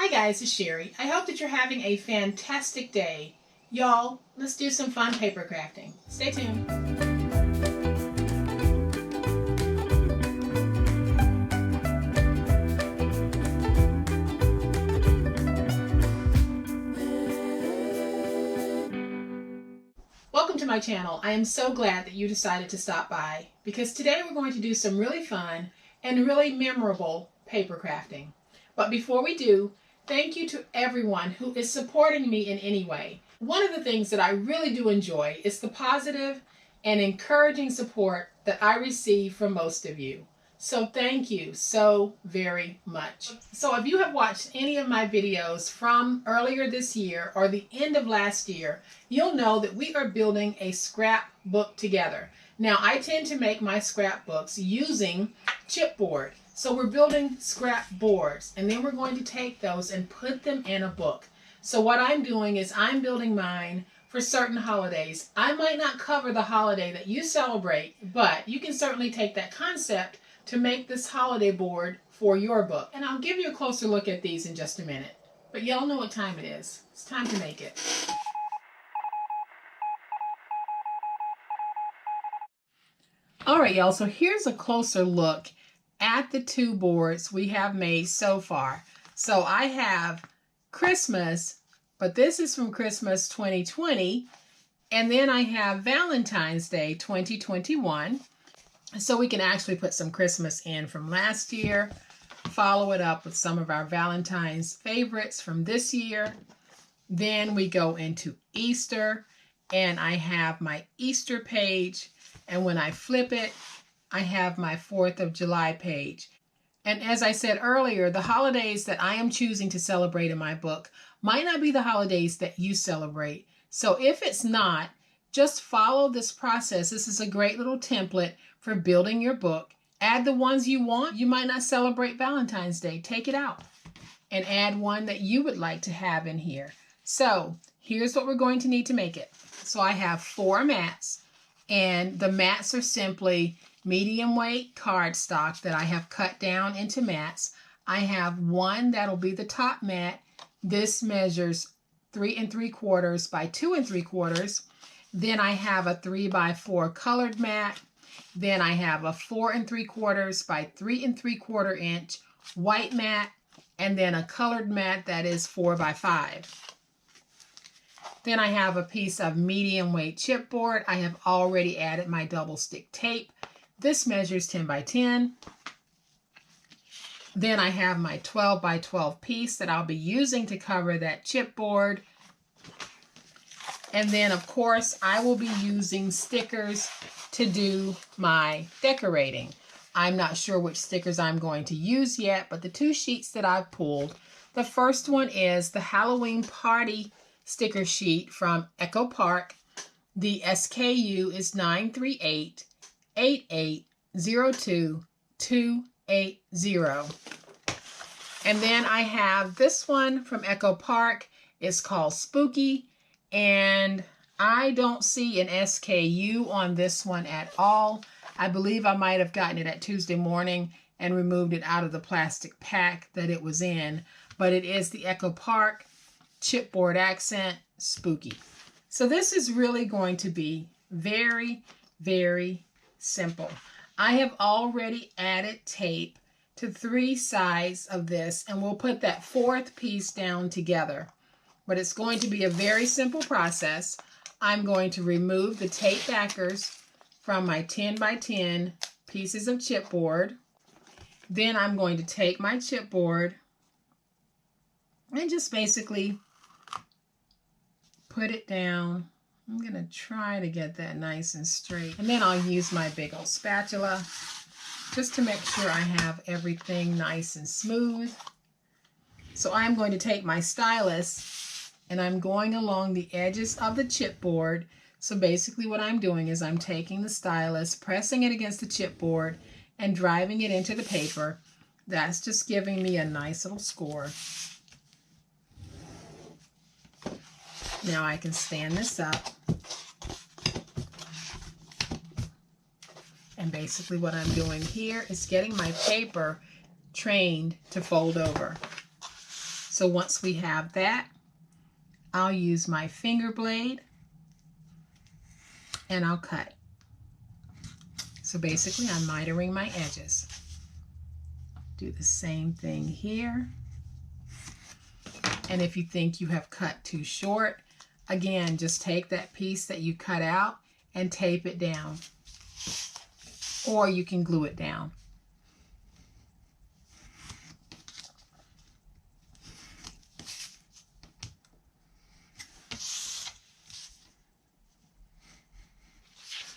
Hi guys, it's Sherry. I hope that you're having a fantastic day. Y'all, let's do some fun paper crafting. Stay tuned. Welcome to my channel. I am so glad that you decided to stop by because today we're going to do some really fun and really memorable paper crafting. But before we do, thank you to everyone who is supporting me in any way. One of the things that I really do enjoy is the positive and encouraging support that I receive from most of you. So thank you so very much. So if you have watched any of my videos from earlier this year or the end of last year, you'll know that we are building a scrapbook together. Now I tend to make my scrapbooks using chipboard. So we're building scrap boards and then we're going to take those and put them in a book. So what I'm doing is I'm building mine for certain holidays. I might not cover the holiday that you celebrate, but you can certainly take that concept to make this holiday board for your book. And I'll give you a closer look at these in just a minute. But y'all know what time it is. It's time to make it. All right, y'all, so here's a closer look at the two boards we have made so far. So I have Christmas, but this is from Christmas 2020. And then I have Valentine's Day 2021. So we can actually put some Christmas in from last year, follow it up with some of our Valentine's favorites from this year. Then we go into Easter, and I have my Easter page. And when I flip it, I have my 4th of July page. And as I said earlier, the holidays that I am choosing to celebrate in my book might not be the holidays that you celebrate. So if it's not, just follow this process. This is a great little template for building your book. Add the ones you want. You might not celebrate Valentine's Day. Take it out and add one that you would like to have in here. So here's what we're going to need to make it. So I have 4 mats, and the mats are simply medium weight cardstock that I have cut down into mats. I have one that'll be the top mat. This measures 3 3/4 by 2 3/4. Then I have a 3 by 4 colored mat. Then I have a 4 3/4 by 3 3/4 inch white mat, and then a colored mat that is 4 by 5. Then I have a piece of medium weight chipboard. I have already added my double stick tape. This measures 10 by 10. Then I have my 12 by 12 piece that I'll be using to cover that chipboard. And then, of course, I will be using stickers to do my decorating. I'm not sure which stickers I'm going to use yet, but the 2 sheets that I've pulled, the first one is the Halloween Party sticker sheet from Echo Park. The SKU is 938-8802-280. And then I have this one from Echo Park. It's called Spooky. And I don't see an SKU on this one at all. I believe I might have gotten it at Tuesday morning and removed it out of the plastic pack that it was in. But it is the Echo Park Chipboard Accent Spooky. So this is really going to be very, very simple. I have already added tape to 3 sides of this, and we'll put that 4th piece down together. But it's going to be a very simple process. I'm going to remove the tape backers from my 10 by 10 pieces of chipboard. Then I'm going to take my chipboard and just basically put it down. I'm going to try to get that nice and straight. And then I'll use my big old spatula just to make sure I have everything nice and smooth. So I'm going to take my stylus and I'm going along the edges of the chipboard. So basically what I'm doing is I'm taking the stylus, pressing it against the chipboard, and driving it into the paper. That's just giving me a nice little score. Now I can stand this up. And basically what I'm doing here is getting my paper trained to fold over. So once we have that, I'll use my finger blade and I'll cut. So basically I'm mitering my edges. Do the same thing here. And if you think you have cut too short, again, just take that piece that you cut out and tape it down. Or you can glue it down.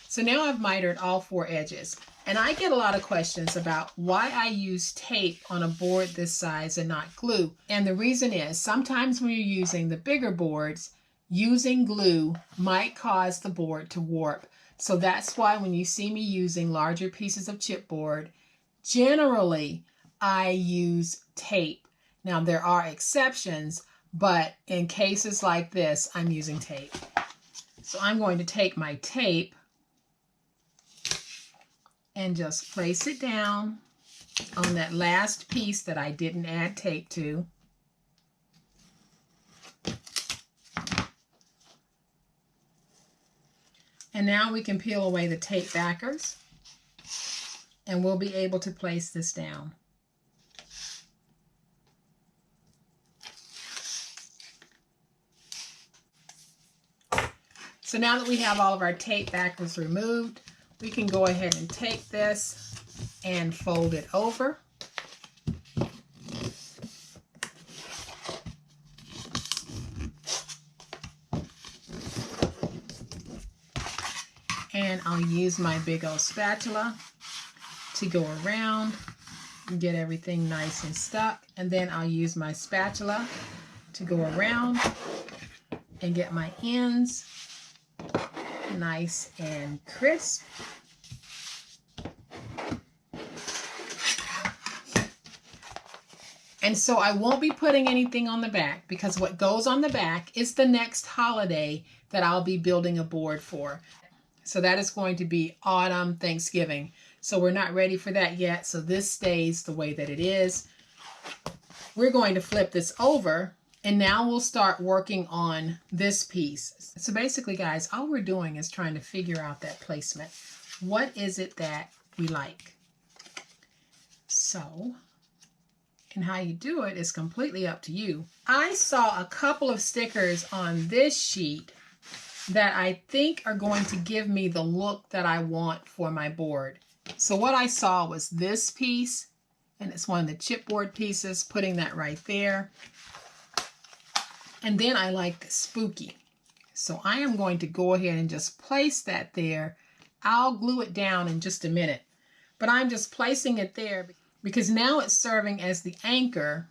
So now I've mitered all 4 edges, and I get a lot of questions about why I use tape on a board this size and not glue. And the reason is sometimes when you're using the bigger boards, using glue might cause the board to warp. So that's why when you see me using larger pieces of chipboard, generally I use tape. Now there are exceptions, but in cases like this, I'm using tape. So I'm going to take my tape and just place it down on that last piece that I didn't add tape to. And now we can peel away the tape backers and we'll be able to place this down. So now that we have all of our tape backers removed, we can go ahead and take this and fold it over. And I'll use my big old spatula to go around and get everything nice and stuck. And then I'll use my spatula to go around and get my ends nice and crisp. And so I won't be putting anything on the back because what goes on the back is the next holiday that I'll be building a board for. So that is going to be autumn Thanksgiving. So we're not ready for that yet. So this stays the way that it is. We're going to flip this over and now we'll start working on this piece. So basically, guys, all we're doing is trying to figure out that placement. What is it that we like? So, and how you do it is completely up to you. I saw a couple of stickers on this sheet that I think are going to give me the look that I want for my board. So what I saw was this piece, and it's one of the chipboard pieces, putting that right there. And then I like the spooky. So I am going to go ahead and just place that there. I'll glue it down in just a minute, but I'm just placing it there because now it's serving as the anchor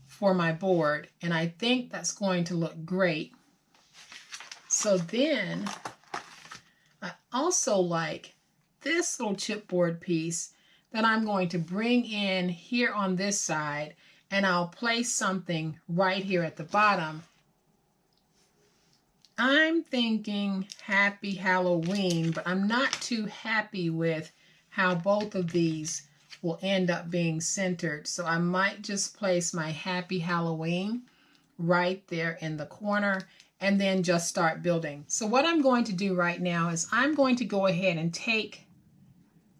for my board. And I think that's going to look great. So then I also like this little chipboard piece that I'm going to bring in here on this side, and I'll place something right here at the bottom. I'm thinking Happy Halloween, but I'm not too happy with how both of these will end up being centered. So I might just place my Happy Halloween right there in the corner and then just start building. So what I'm going to do right now is I'm going to go ahead and take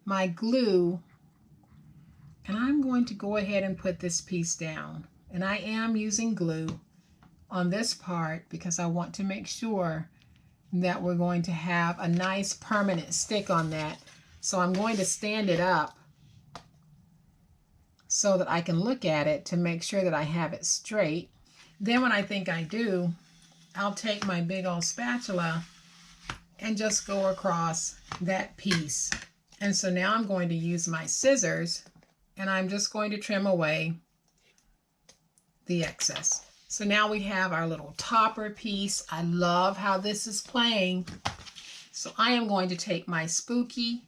my glue and I'm going to go ahead and put this piece down. And I am using glue on this part because I want to make sure that we're going to have a nice permanent stick on that. So I'm going to stand it up so that I can look at it to make sure that I have it straight. Then when I think I do, I'll take my big old spatula and just go across that piece. And so now I'm going to use my scissors and I'm just going to trim away the excess. So now we have our little topper piece. I love how this is playing. So I am going to take my spooky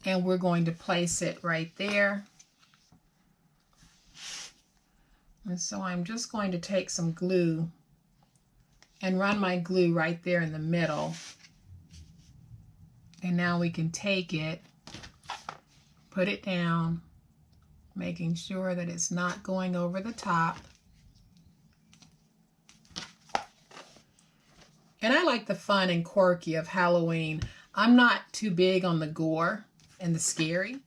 and we're going to place it right there. And so I'm just going to take some glue and run my glue right there in the middle. And now we can take it, put it down, making sure that it's not going over the top. And I like the fun and quirky of Halloween. I'm not too big on the gore and the scary,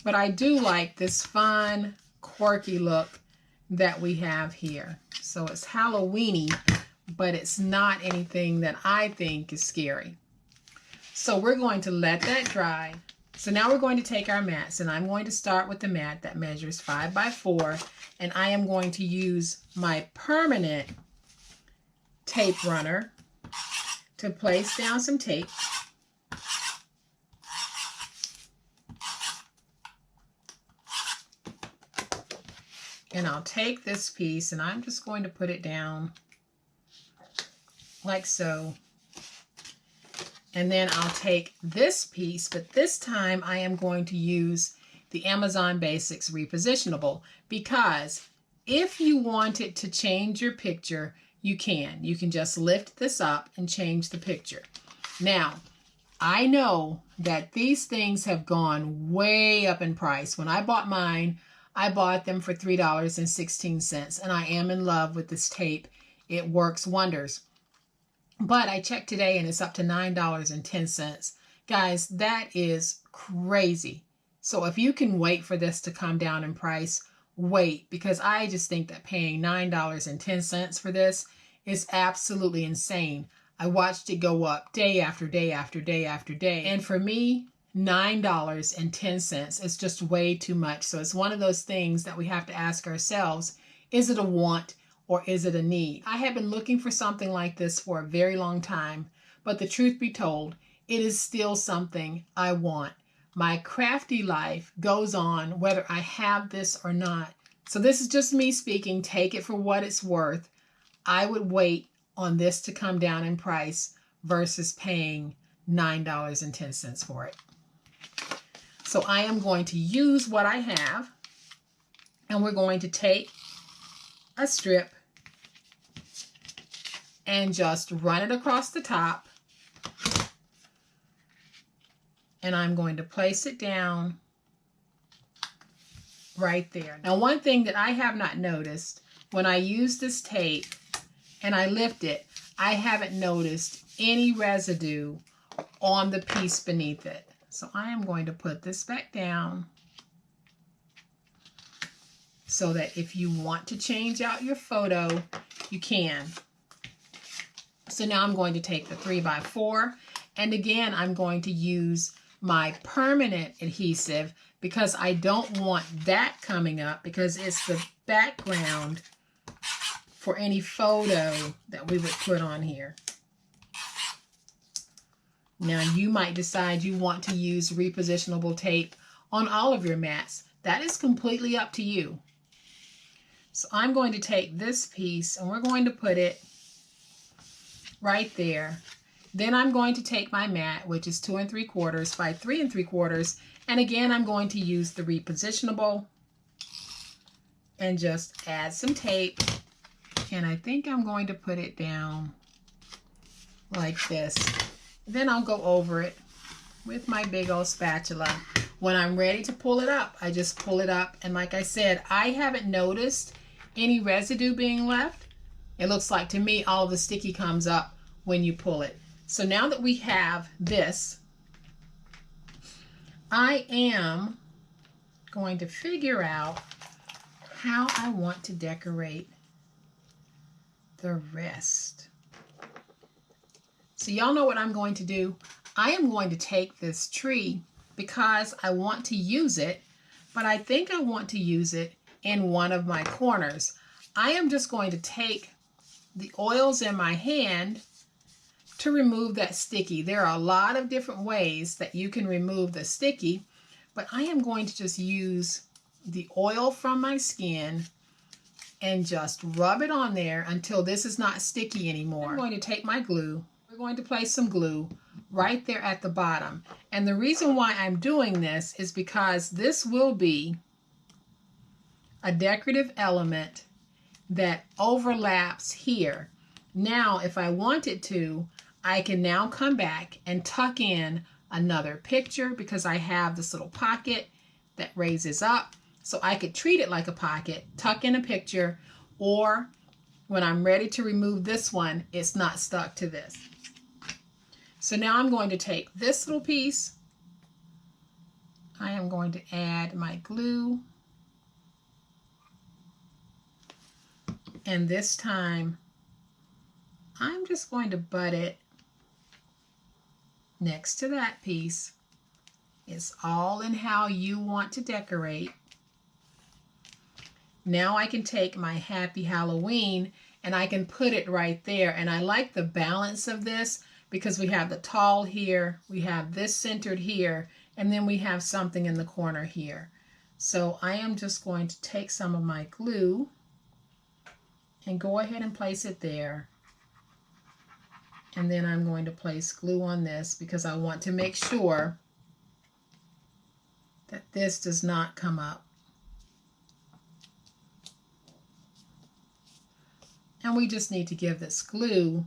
but I do like this fun, quirky look that we have here. So it's Halloween-y, but it's not anything that I think is scary. So we're going to let that dry. So now we're going to take our mats, and I'm going to start with the mat that measures 5 by 4, and I am going to use my permanent tape runner to place down some tape. And I'll take this piece and I'm just going to put it down like so. And then I'll take this piece, but this time I am going to use the Amazon Basics Repositionable, because if you wanted to change your picture, you can. You can just lift this up and change the picture. Now, I know that these things have gone way up in price. When I bought mine, I bought them for $3.16, and I am in love with this tape. It works wonders. But I checked today and it's up to $9.10. Guys, that is crazy. So if you can wait for this to come down in price, wait, because I just think that paying $9.10 for this is absolutely insane. I watched it go up day after day after day after day. And for me, $9.10 is just way too much. So it's one of those things that we have to ask ourselves, is it a want or is it a need? I have been looking for something like this for a very long time, but the truth be told, it is still something I want. My crafty life goes on whether I have this or not. So this is just me speaking. Take it for what it's worth. I would wait on this to come down in price versus paying $9.10 for it. So I am going to use what I have, and we're going to take a strip and just run it across the top. And I'm going to place it down right there. Now, one thing that I have not noticed when I use this tape and I lift it, I haven't noticed any residue on the piece beneath it. So I am going to put this back down so that if you want to change out your photo, you can. So now I'm going to take the 3 by 4, and again, I'm going to use my permanent adhesive because I don't want that coming up, because it's the background for any photo that we would put on here. Now, you might decide you want to use repositionable tape on all of your mats. That is completely up to you. So I'm going to take this piece and we're going to put it right there. Then I'm going to take my mat, which is 2 3/4 by 3 3/4, and again, I'm going to use the repositionable and just add some tape. And I think I'm going to put it down like this. Then I'll go over it with my big old spatula. When I'm ready to pull it up, I just pull it up. And like I said, I haven't noticed any residue being left. It looks like to me all the sticky comes up when you pull it. So now that we have this, I am going to figure out how I want to decorate the rest. So y'all know what I'm going to do. I am going to take this tree because I want to use it, but I think I want to use it in one of my corners. I am just going to take the oils in my hand to remove that sticky. There are a lot of different ways that you can remove the sticky, but I am going to just use the oil from my skin and just rub it on there until this is not sticky anymore. I'm going to take my glue. We're going to place some glue right there at the bottom. And the reason why I'm doing this is because this will be a decorative element that overlaps here. Now, if I wanted to, I can now come back and tuck in another picture because I have this little pocket that raises up. So I could treat it like a pocket, tuck in a picture, or when I'm ready to remove this one, it's not stuck to this. So now I'm going to take this little piece. I am going to add my glue. And this time, I'm just going to butt it next to that piece. It's all in how you want to decorate. Now I can take my Happy Halloween and I can put it right there. And I like the balance of this because we have the tall here, we have this centered here, and then we have something in the corner here. So I am just going to take some of my glue and go ahead and place it there. And then I'm going to place glue on this because I want to make sure that this does not come up. And we just need to give this glue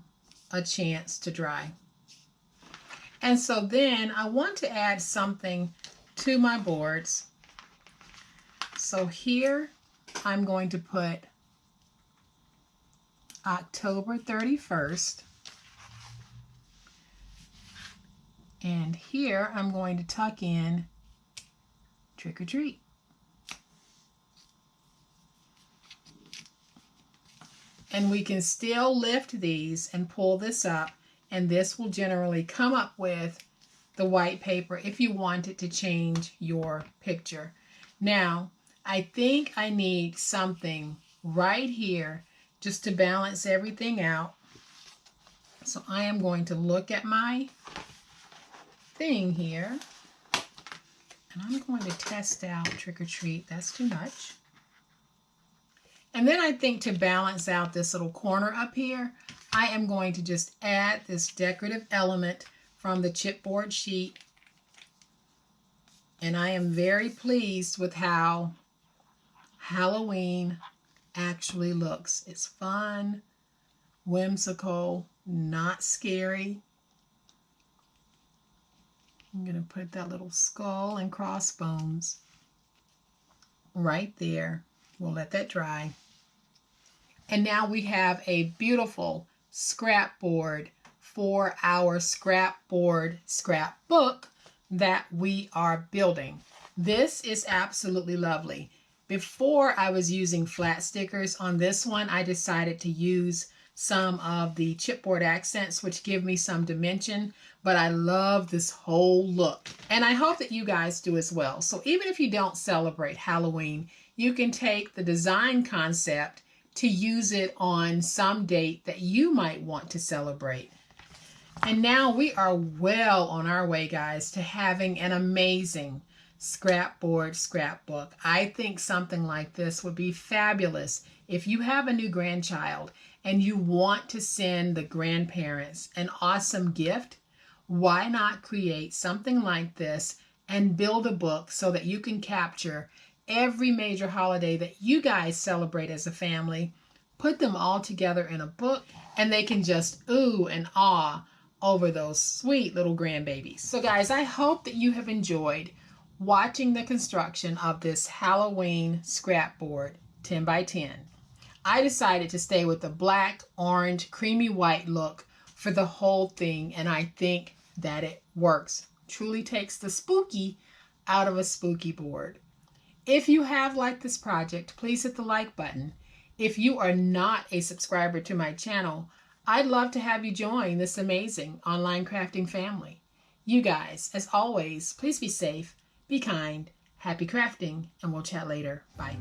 a chance to dry. And so then I want to add something to my boards. So here I'm going to put October 31st. And here I'm going to tuck in Trick or Treat. And we can still lift these and pull this up, and this will generally come up with the white paper if you wanted to change your picture. Now, I think I need something right here just to balance everything out. So I am going to look at my thing here, and I'm going to test out Trick or Treat. That's too much. And then I think to balance out this little corner up here, I am going to just add this decorative element from the chipboard sheet. And I am very pleased with how Halloween actually looks. It's fun, whimsical, not scary. I'm going to put that little skull and crossbones right there. We'll let that dry. And now we have a beautiful scrap board for our scrapboard scrapbook that we are building. This is absolutely lovely. Before I was using flat stickers on this one, I decided to use some of the chipboard accents, which give me some dimension, but I love this whole look. And I hope that you guys do as well. So even if you don't celebrate Halloween, you can take the design concept to use it on some date that you might want to celebrate. And now we are well on our way, guys, to having an amazing scrapboard scrapbook. I think something like this would be fabulous if you have a new grandchild and you want to send the grandparents an awesome gift. Why not create something like this and build a book so that you can capture every major holiday that you guys celebrate as a family, put them all together in a book, and they can just ooh and ah over those sweet little grandbabies. So guys, I hope that you have enjoyed watching the construction of this Halloween scrapboard 10 by 10. I decided to stay with the black, orange, creamy white look for the whole thing, and I think that it works. Truly takes the spooky out of a spooky board. If you have liked this project, please hit the like button. If you are not a subscriber to my channel, I'd love to have you join this amazing online crafting family. You guys, as always, please be safe, be kind, happy crafting, and we'll chat later. Bye.